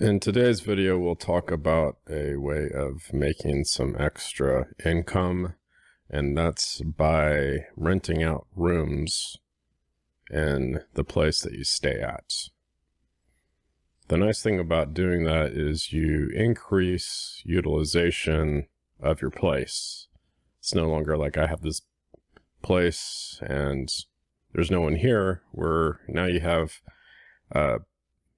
In today's video, we'll talk about a way of making some extra income, and that's by renting out rooms in the place that you stay at. The nice thing about doing that is you increase utilization of your place. It's no longer like I have this place and there's no one here, where now you have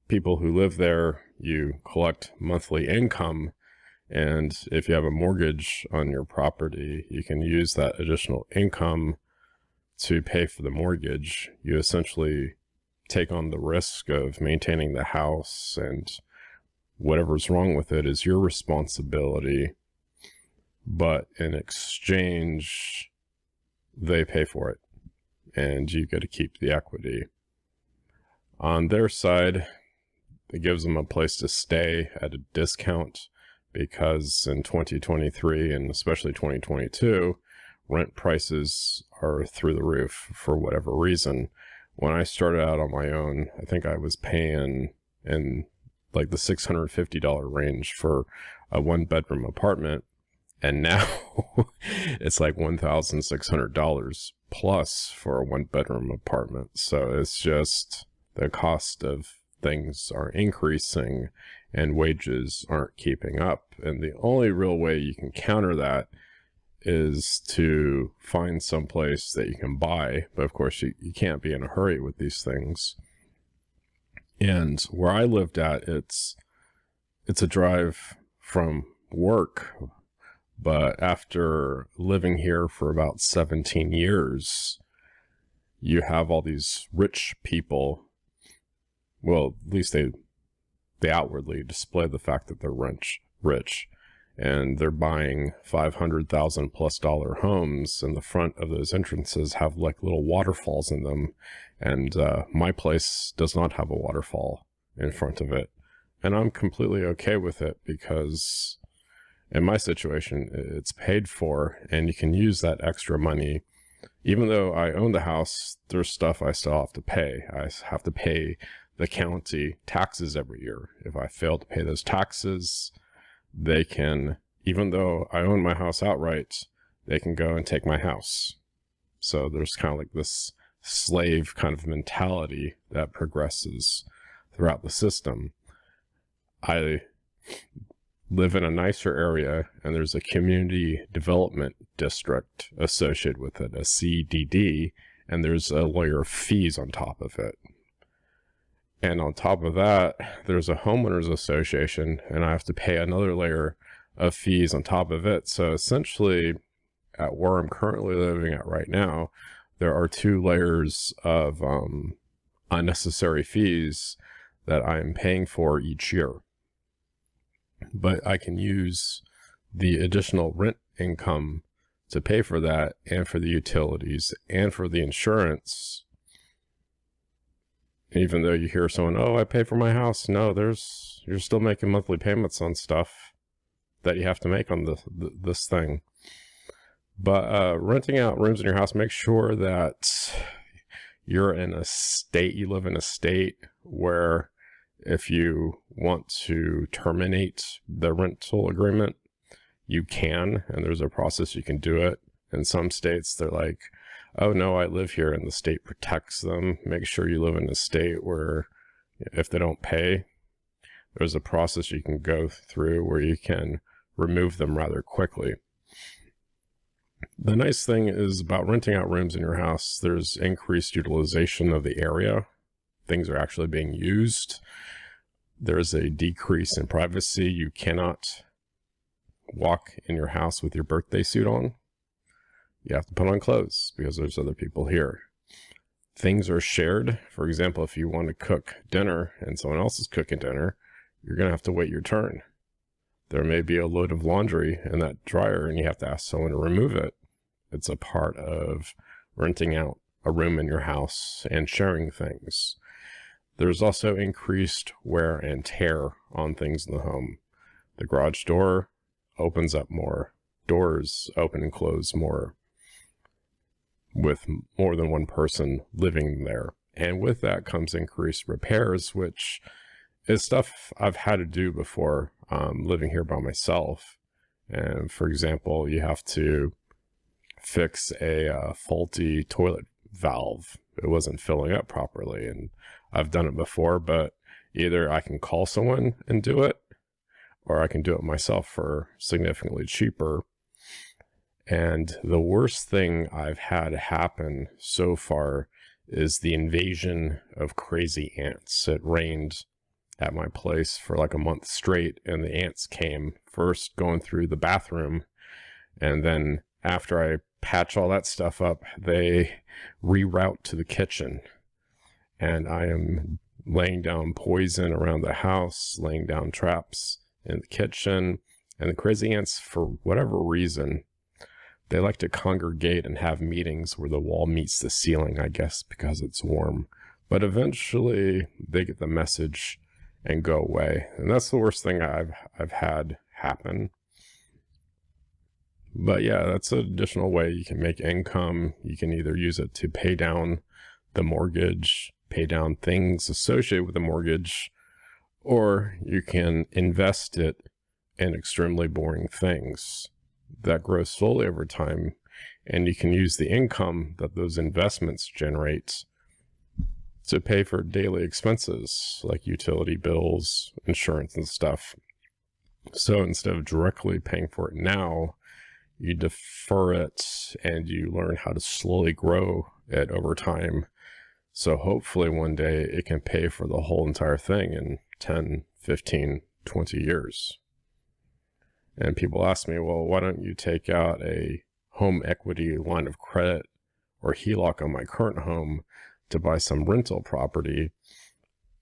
people who live there. You collect monthly income, and if you have a mortgage on your property, you can use that additional income to pay for the mortgage. You essentially take on the risk of maintaining the house, and whatever's wrong with it is your responsibility, but in exchange they pay for it and you get to keep the equity. On their side, it gives them a place to stay at a discount, because in 2023 and especially 2022, rent prices are through the roof for whatever reason. When I started out on my own, I think I was paying in like the $650 range for a one-bedroom apartment, and now it's like $1,600 plus for a one-bedroom apartment. So it's just the cost of things are increasing and wages aren't keeping up. And the only real way you can counter that is to find some place that you can buy. But of course, you can't be in a hurry with these things. And where I lived at, it's a drive from work. But after living here for about 17 years, you have all these rich people. Well, at least they outwardly display the fact that they're rich, and they're buying $500,000+ homes, and the front of those entrances have like little waterfalls in them. And my place does not have a waterfall in front of it, and I'm completely okay with it, because in my situation, it's paid for, and you can use that extra money. Even though I own the house, there's stuff I still have to pay. I have to pay the county taxes every year. If I fail to pay those taxes, they can, even though I own my house outright, they can go and take my house. So there's kind of like this slave kind of mentality that progresses throughout the system. I live in a nicer area, and there's a community development district associated with it, a CDD, and there's a layer of fees on top of it. And on top of that, there's a homeowners association, and I have to pay another layer of fees on top of it. So essentially, at where I'm currently living at right now, there are two layers of unnecessary fees that I'm paying for each year. But I can use the additional rent income to pay for that, and for the utilities, and for the insurance. Even though you hear someone, oh, I pay for my house. No, you're still making monthly payments on stuff that you have to make on this thing. But renting out rooms in your house, make sure that you're in a state, you live in a state where if you want to terminate the rental agreement, you can, and there's a process you can do it. In some states, they're like, oh no, I live here, and the state protects them. Make sure you live in a state where if they don't pay, there's a process you can go through where you can remove them rather quickly. The nice thing is about renting out rooms in your house, there's increased utilization of the area. Things are actually being used. There's a decrease in privacy. You cannot walk in your house with your birthday suit on. You have to put on clothes because there's other people here. Things are shared. For example, if you want to cook dinner and someone else is cooking dinner, you're going to have to wait your turn. There may be a load of laundry in that dryer and you have to ask someone to remove it. It's a part of renting out a room in your house and sharing things. There's also increased wear and tear on things in the home. The garage door opens up more. Doors open and close more, with more than one person living there. And with that comes increased repairs, which it's stuff I've had to do before, living here by myself. And for example, you have to fix a faulty toilet valve. It wasn't filling up properly, and I've done it before, but either I can call someone and do it, or I can do it myself for significantly cheaper. And the worst thing I've had happen so far is the invasion of crazy ants. It rained at my place for like a month straight, and the ants came first going through the bathroom, and then after I patch all that stuff up, they reroute to the kitchen, and I am laying down poison around the house, laying down traps in the kitchen. And the crazy ants, for whatever reason, they like to congregate and have meetings where the wall meets the ceiling, I guess because it's warm. But eventually they get the message and go away. And that's the worst thing I've had happen. But yeah, that's an additional way you can make income. You can either use it to pay down the mortgage, pay down things associated with the mortgage, or you can invest it in extremely boring things that grow slowly over time, and you can use the income that those investments generate to pay for daily expenses like utility bills, insurance, and stuff. So instead of directly paying for it now, you defer it and you learn how to slowly grow it over time. So hopefully one day it can pay for the whole entire thing in 10, 15, 20 years. And people ask me, well, why don't you take out a home equity line of credit or HELOC on my current home to buy some rental property?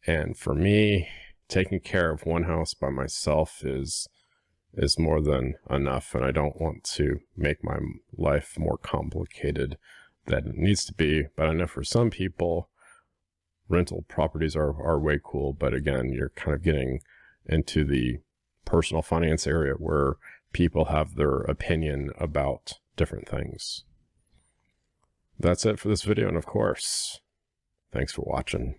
And for me, taking care of one house by myself is more than enough. And I don't want to make my life more complicated than it needs to be. But I know for some people, rental properties are way cool. But again, you're kind of getting into the personal finance area where people have their opinion about different things. That's it for this video. And of course, thanks for watching.